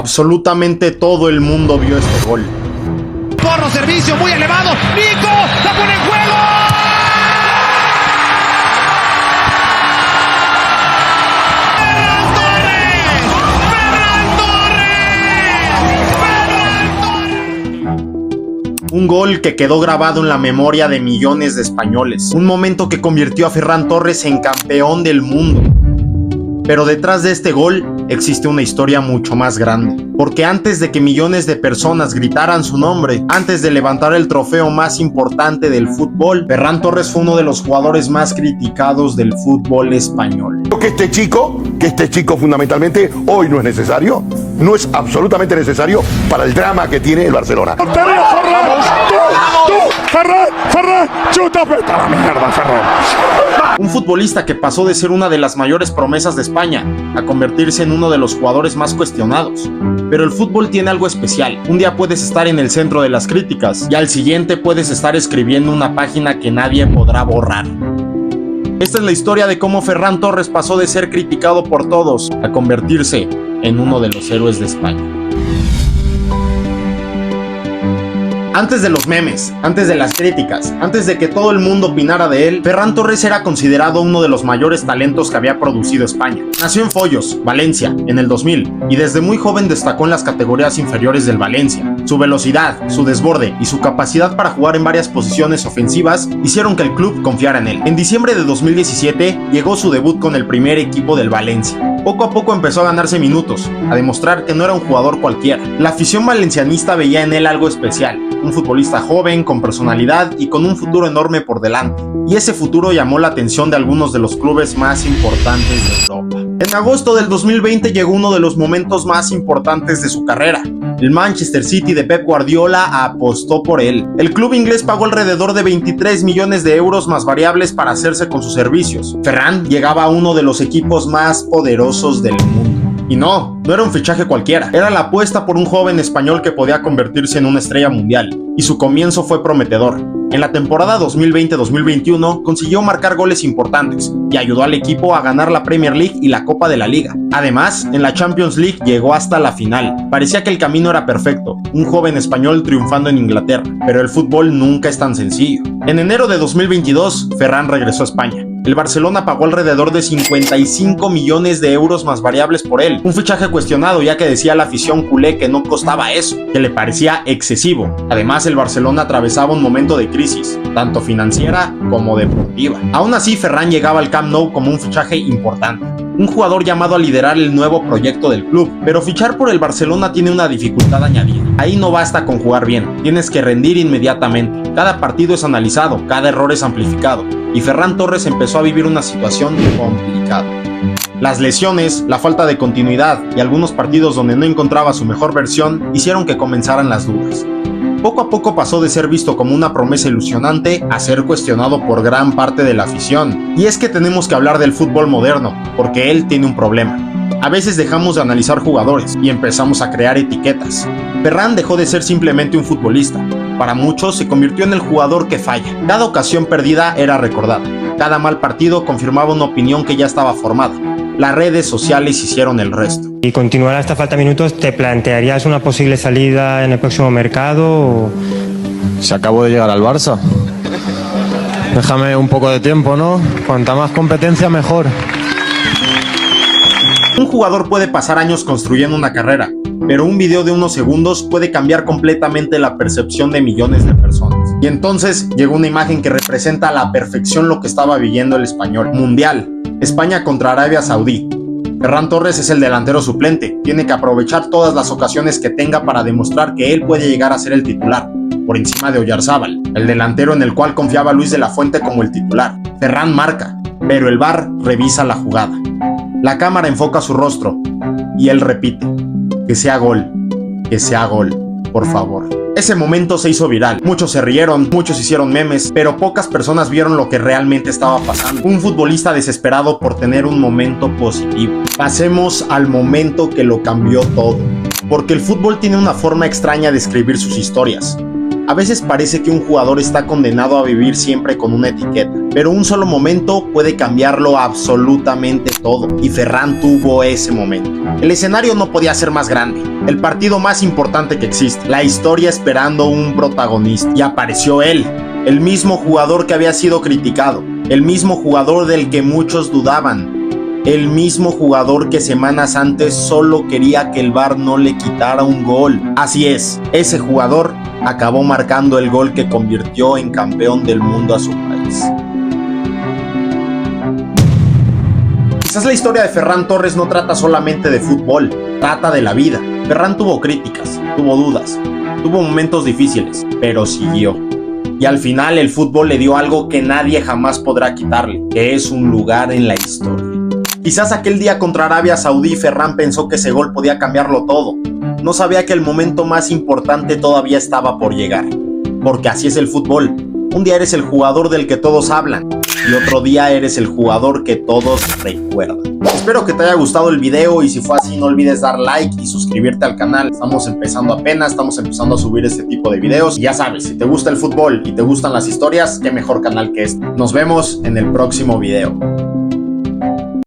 Absolutamente todo el mundo vio este gol. Porro, servicio muy elevado. Nico, la pone en juego. Un gol que quedó grabado en la memoria de millones de españoles. Un momento que convirtió a Ferran Torres en campeón del mundo. Pero detrás de este gol existe una historia mucho más grande. Porque antes de que millones de personas gritaran su nombre, antes de levantar el trofeo más importante del fútbol, Ferran Torres fue uno de los jugadores más criticados del fútbol español. Que este chico fundamentalmente hoy no es necesario, no es absolutamente necesario para el drama que tiene el Barcelona. Ferran, chuta, vete a la mierda, Ferran. Un futbolista que pasó de ser una de las mayores promesas de España a convertirse en uno de los jugadores más cuestionados. Pero el fútbol tiene algo especial. Un día puedes estar en el centro de las críticas y al siguiente puedes estar escribiendo una página que nadie podrá borrar. Esta es la historia de cómo Ferran Torres pasó de ser criticado por todos a convertirse en uno de los héroes de España. Antes de los memes, antes de las críticas, antes de que todo el mundo opinara de él, Ferran Torres era considerado uno de los mayores talentos que había producido España. Nació en Foyos, Valencia, en el 2000, y desde muy joven destacó en las categorías inferiores del Valencia. Su velocidad, su desborde y su capacidad para jugar en varias posiciones ofensivas hicieron que el club confiara en él. En diciembre de 2017 llegó su debut con el primer equipo del Valencia. Poco a poco empezó a ganarse minutos, a demostrar que no era un jugador cualquiera. La afición valencianista veía en él algo especial, un futbolista joven, con personalidad y con un futuro enorme por delante. Y ese futuro llamó la atención de algunos de los clubes más importantes de Europa. En agosto del 2020 llegó uno de los momentos más importantes de su carrera. El Manchester City de Pep Guardiola apostó por él. El club inglés pagó alrededor de 23 millones de euros más variables para hacerse con sus servicios. Ferran llegaba a uno de los equipos más poderosos del mundo. Y no era un fichaje cualquiera, era la apuesta por un joven español que podía convertirse en una estrella mundial, y su comienzo fue prometedor. En la temporada 2020-2021 consiguió marcar goles importantes y ayudó al equipo a ganar la Premier League y la Copa de la Liga. Además, en la Champions League llegó hasta la final. Parecía que el camino era perfecto, un joven español triunfando en Inglaterra, pero el fútbol nunca es tan sencillo. En enero de 2022, Ferran regresó a España. El Barcelona pagó alrededor de 55 millones de euros más variables por él. Un fichaje cuestionado, ya que decía la afición culé que no costaba eso, que le parecía excesivo. Además, el Barcelona atravesaba un momento de crisis, tanto financiera como deportiva. Aún así, Ferran llegaba al Camp Nou como un fichaje importante. Un jugador llamado a liderar el nuevo proyecto del club, pero fichar por el Barcelona tiene una dificultad añadida. Ahí no basta con jugar bien, tienes que rendir inmediatamente. Cada partido es analizado, cada error es amplificado, y Ferran Torres empezó a vivir una situación complicada. Las lesiones, la falta de continuidad y algunos partidos donde no encontraba su mejor versión hicieron que comenzaran las dudas. Poco a poco pasó de ser visto como una promesa ilusionante a ser cuestionado por gran parte de la afición. Y es que tenemos que hablar del fútbol moderno, porque él tiene un problema. A veces dejamos de analizar jugadores y empezamos a crear etiquetas. Ferran dejó de ser simplemente un futbolista. Para muchos se convirtió en el jugador que falla. Cada ocasión perdida era recordada. Cada mal partido confirmaba una opinión que ya estaba formada. Las redes sociales hicieron el resto. ¿Y continuar hasta falta minutos? ¿Te plantearías una posible salida en el próximo mercado? O... Si acabo de llegar al Barça. Déjame un poco de tiempo, ¿no? Cuanta más competencia, mejor. Un jugador puede pasar años construyendo una carrera, pero un video de unos segundos puede cambiar completamente la percepción de millones de personas. Y entonces llegó una imagen que representa a la perfección lo que estaba viviendo el español. Mundial, España contra Arabia Saudí. Ferran Torres es el delantero suplente, tiene que aprovechar todas las ocasiones que tenga para demostrar que él puede llegar a ser el titular, por encima de Oyarzábal, el delantero en el cual confiaba Luis de la Fuente como el titular. Ferran marca, pero el VAR revisa la jugada. La cámara enfoca su rostro y él repite: que sea gol, por favor. Ese momento se hizo viral, muchos se rieron, muchos hicieron memes, pero pocas personas vieron lo que realmente estaba pasando. Un futbolista desesperado por tener un momento positivo. Pasemos al momento que lo cambió todo, porque el fútbol tiene una forma extraña de escribir sus historias. A veces parece que un jugador está condenado a vivir siempre con una etiqueta, pero un solo momento puede cambiarlo absolutamente todo, y Ferran tuvo ese momento. El escenario no podía ser más grande, el partido más importante que existe, la historia esperando un protagonista, y apareció él, el mismo jugador que había sido criticado, el mismo jugador del que muchos dudaban, el mismo jugador que semanas antes solo quería que el VAR no le quitara un gol. Así es, ese jugador acabó marcando el gol que convirtió en campeón del mundo a su país. Quizás la historia de Ferran Torres no trata solamente de fútbol, trata de la vida. Ferran tuvo críticas, tuvo dudas, tuvo momentos difíciles, pero siguió. Y al final el fútbol le dio algo que nadie jamás podrá quitarle, que es un lugar en la historia. Quizás aquel día contra Arabia Saudí Ferran pensó que ese gol podía cambiarlo todo. No sabía que el momento más importante todavía estaba por llegar. Porque así es el fútbol. Un día eres el jugador del que todos hablan y otro día eres el jugador que todos recuerdan. Espero que te haya gustado el video y si fue así no olvides dar like y suscribirte al canal. Estamos empezando apenas, estamos empezando a subir este tipo de videos. Y ya sabes, si te gusta el fútbol y te gustan las historias, qué mejor canal que este. Nos vemos en el próximo video.